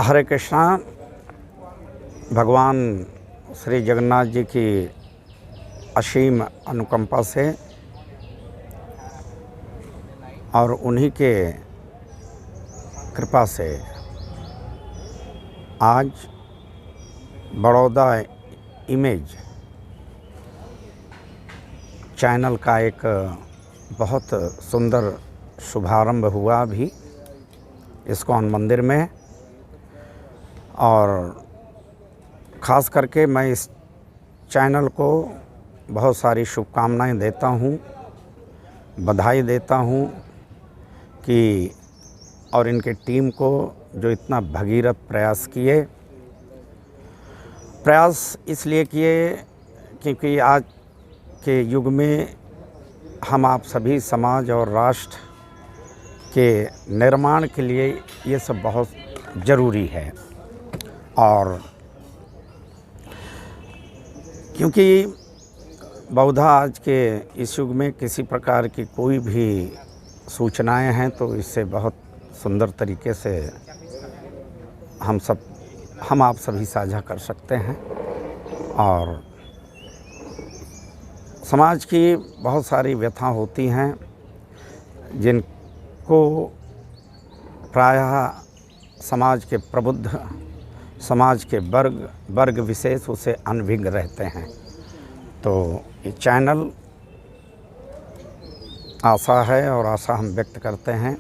हरे कृष्णा। भगवान श्री जगन्नाथ जी की असीम अनुकंपा से और उन्हीं के कृपा से आज बड़ौदा इमेज चैनल का एक बहुत सुंदर शुभारंभ हुआ अभी इस्कॉन मंदिर में। और ख़ास करके मैं इस चैनल को बहुत सारी शुभकामनाएं देता हूं, बधाई देता हूं कि और इनके टीम को जो इतना भगीरथ प्रयास इसलिए किए क्योंकि आज के युग में हम आप सभी समाज और राष्ट्र के निर्माण के लिए ये सब बहुत ज़रूरी है। और क्योंकि बहुधा आज के इस युग में किसी प्रकार की कोई भी सूचनाएं हैं तो इससे बहुत सुंदर तरीके से हम आप सभी साझा कर सकते हैं। और समाज की बहुत सारी व्यथा होती हैं जिनको प्रायः समाज के प्रबुद्ध, समाज के वर्ग विशेष उसे अनभिज्ञ रहते हैं। तो ये चैनल आशा है और आशा हम व्यक्त करते हैं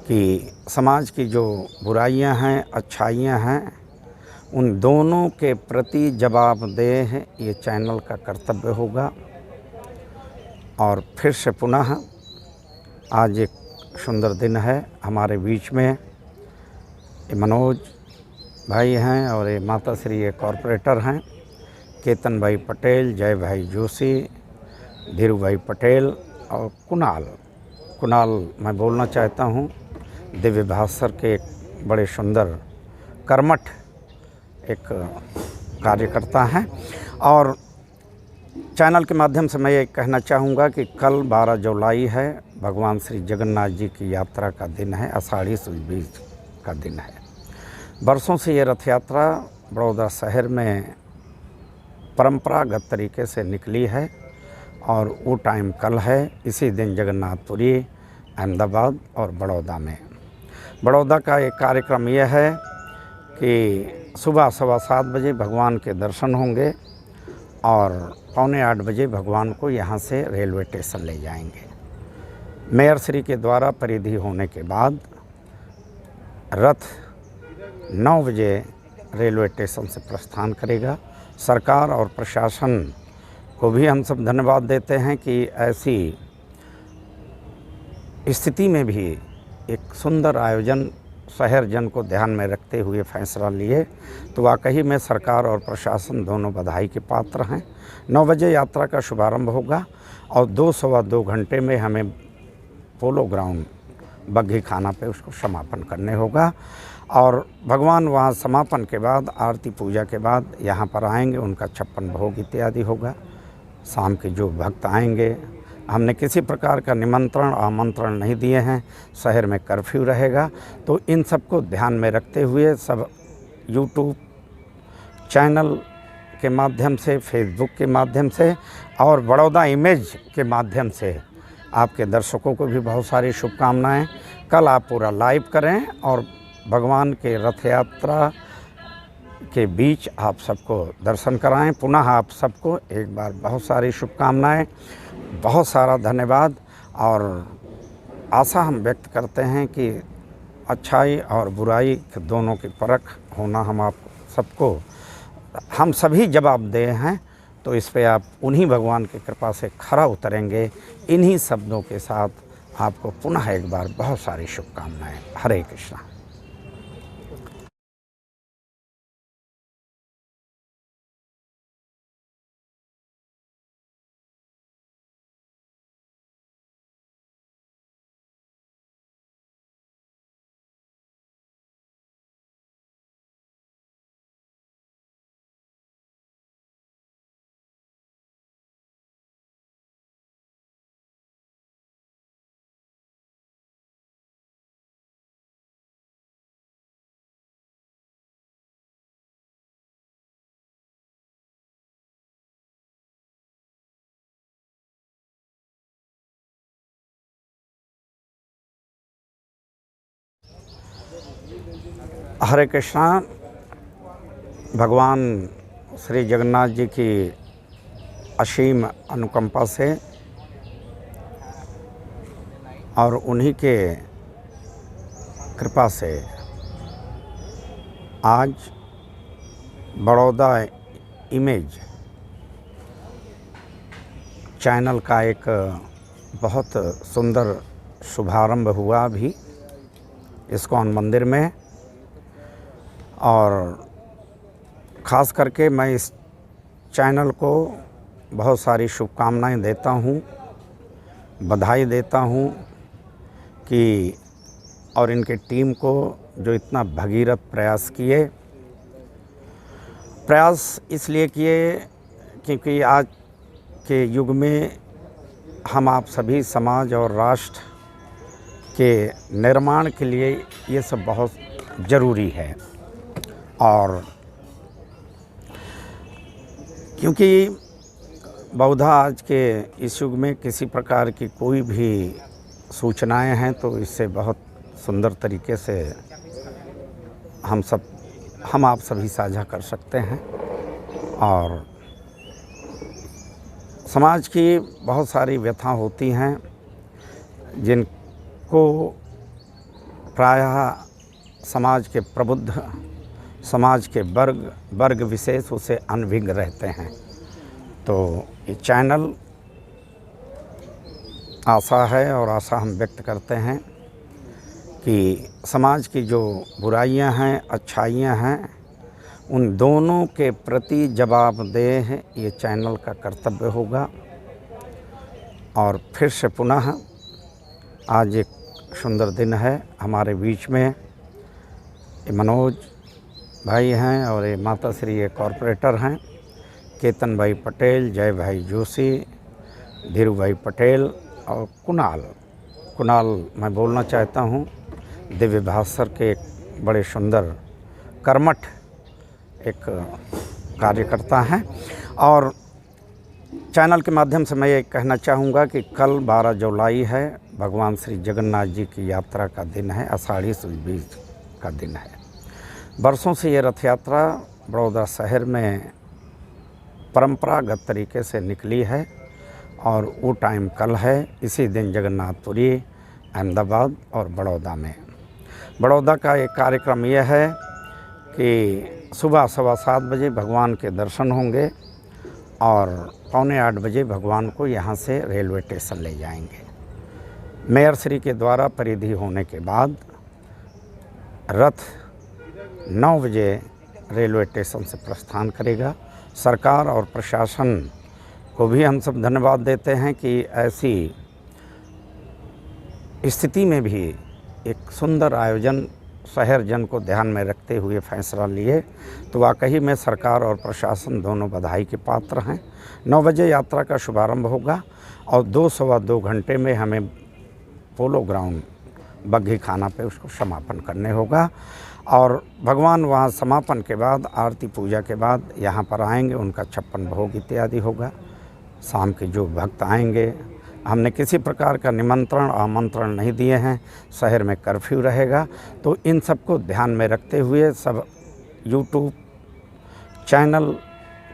कि समाज की जो बुराइयां हैं, अच्छाइयां हैं, उन दोनों के प्रति जवाबदेह ये चैनल का कर्तव्य होगा। और फिर से पुनः आज एक सुंदर दिन है हमारे बीच में। ये मनोज भाई हैं और ये माता श्री ये कॉरपोरेटर हैं, केतन भाई पटेल, जय भाई जोशी, धीरू भाई पटेल और कुणाल मैं बोलना चाहता हूँ, दिव्य भास्कर के एक बड़े सुंदर कर्मठ एक कार्यकर्ता हैं। और चैनल के माध्यम से मैं ये कहना चाहूँगा कि कल 12 जुलाई है, भगवान श्री जगन्नाथ जी की यात्रा का दिन है, आषाढ़ी सुद बीज का दिन है। बरसों से ये रथ यात्रा बड़ौदा शहर में परंपरागत तरीके से निकली है और वो टाइम कल है। इसी दिन जगन्नाथपुरी, अहमदाबाद और बड़ौदा में। बड़ौदा का एक कार्यक्रम यह है कि सुबह 7:15 बजे भगवान के दर्शन होंगे और 7:45 बजे भगवान को यहाँ से रेलवे स्टेशन ले जाएंगे। मेयर श्री के द्वारा परिधि होने के बाद रथ 9 बजे रेलवे स्टेशन से प्रस्थान करेगा। सरकार और प्रशासन को भी हम सब धन्यवाद देते हैं कि ऐसी स्थिति में भी एक सुंदर आयोजन शहर जन को ध्यान में रखते हुए फैसला लिए, तो वाकई में सरकार और प्रशासन दोनों बधाई के पात्र हैं। 9 बजे यात्रा का शुभारंभ होगा और 2-2.25 घंटे में हमें पोलो ग्राउंड बग्घी खाना पे उसको समापन करने होगा। और भगवान वहाँ समापन के बाद, आरती पूजा के बाद यहाँ पर आएंगे, उनका 56 भोग इत्यादि होगा। शाम के जो भक्त आएंगे, हमने किसी प्रकार का निमंत्रण आमंत्रण नहीं दिए हैं, शहर में कर्फ्यू रहेगा, तो इन सबको ध्यान में रखते हुए सब यूट्यूब चैनल के माध्यम से, फेसबुक के माध्यम से और बड़ौदा इमेज के माध्यम से आपके दर्शकों को भी बहुत सारी शुभकामनाएं। कल आप पूरा लाइव करें और भगवान के रथ यात्रा के बीच आप सबको दर्शन कराएं। पुनः आप सबको एक बार बहुत सारी शुभकामनाएं, बहुत सारा धन्यवाद। और आशा हम व्यक्त करते हैं कि अच्छाई और बुराई दोनों की परख होना हम सभी जवाबदेह हैं। तो इस पे आप उन्हीं भगवान की कृपा से खरा उतरेंगे। इन्हीं शब्दों के साथ आपको पुनः एक बार बहुत सारी शुभकामनाएं। हरे कृष्णा। हरे कृष्णा। भगवान श्री जगन्नाथ जी की असीम अनुकंपा से और उन्हीं के कृपा से आज बड़ौदा इमेज चैनल का एक बहुत सुंदर शुभारंभ हुआ अभी इस्कॉन मंदिर में। और ख़ास करके मैं इस चैनल को बहुत सारी शुभकामनाएं देता हूं, बधाई देता हूं कि और इनके टीम को जो इतना भगीरथ प्रयास किए। प्रयास इसलिए किए क्योंकि आज के युग में हम आप सभी समाज और राष्ट्र के निर्माण के लिए ये सब बहुत ज़रूरी है। और क्योंकि बहुधा आज के इस युग में किसी प्रकार की कोई भी सूचनाएं हैं तो इससे बहुत सुंदर तरीके से हम आप सभी साझा कर सकते हैं। और समाज की बहुत सारी व्यथा होती हैं जिनको प्रायः समाज के प्रबुद्ध, समाज के वर्ग विशेष उसे अनभिज्ञ रहते हैं। तो ये चैनल आशा है और आशा हम व्यक्त करते हैं कि समाज की जो बुराइयां हैं, अच्छाइयां हैं, उन दोनों के प्रति जवाबदेह ये चैनल का कर्तव्य होगा। और फिर से पुनः आज एक सुंदर दिन है हमारे बीच में। ये मनोज भाई हैं और ये माता श्री ये कॉरपोरेटर हैं, केतन भाई पटेल, जय भाई जोशी, धीरू भाई पटेल और कुणाल मैं बोलना चाहता हूँ, दिव्य भास्कर के एक बड़े सुंदर कर्मठ एक कार्यकर्ता हैं। और चैनल के माध्यम से मैं ये कहना चाहूँगा कि कल 12 जुलाई है, भगवान श्री जगन्नाथ जी की यात्रा का दिन है, आषाढ़ी सुद बीज का दिन है। बरसों से ये रथ यात्रा बड़ौदा शहर में परंपरागत तरीके से निकली है और वो टाइम कल है। इसी दिन जगन्नाथपुरी, अहमदाबाद और बड़ौदा में। बड़ौदा का एक कार्यक्रम यह है कि सुबह 7:15 बजे भगवान के दर्शन होंगे और 7:45 बजे भगवान को यहाँ से रेलवे स्टेशन ले जाएंगे। मेयर श्री के द्वारा परिधि होने के बाद रथ 9 बजे रेलवे स्टेशन से प्रस्थान करेगा। सरकार और प्रशासन को भी हम सब धन्यवाद देते हैं कि ऐसी स्थिति में भी एक सुंदर आयोजन शहर जन को ध्यान में रखते हुए फैसला लिए। तो वाकई में सरकार और प्रशासन दोनों बधाई के पात्र हैं। 9 बजे यात्रा का शुभारंभ होगा और 2-2.25 घंटे में हमें पोलो ग्राउंड बग्घी खाना पे उसको समापन करने होगा। और भगवान वहाँ समापन के बाद, आरती पूजा के बाद यहाँ पर आएंगे, उनका 56 भोग इत्यादि होगा। शाम के जो भक्त आएंगे, हमने किसी प्रकार का निमंत्रण आमंत्रण नहीं दिए हैं, शहर में कर्फ्यू रहेगा। तो इन सब को ध्यान में रखते हुए सब यूट्यूब चैनल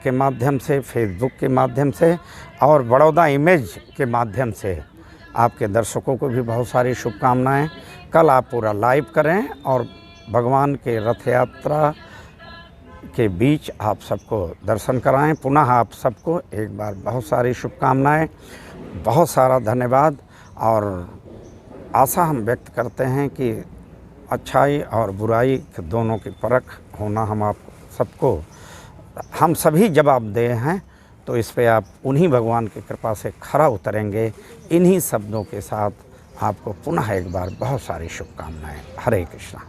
के माध्यम से, फेसबुक के माध्यम से और बड़ौदा इमेज के माध्यम से आपके दर्शकों को भी बहुत सारी शुभकामनाएं। कल आप पूरा लाइव करें और भगवान के रथ यात्रा के बीच आप सबको दर्शन कराएं। पुनः आप सबको एक बार बहुत सारी शुभकामनाएं, बहुत सारा धन्यवाद। और आशा हम व्यक्त करते हैं कि अच्छाई और बुराई दोनों की परख होना हम सभी जवाबदेह हैं। तो इस पे आप उन्हीं भगवान की कृपा से खरा उतरेंगे। इन्हीं शब्दों के साथ आपको पुनः एक बार बहुत सारी शुभकामनाएं। हरे कृष्णा।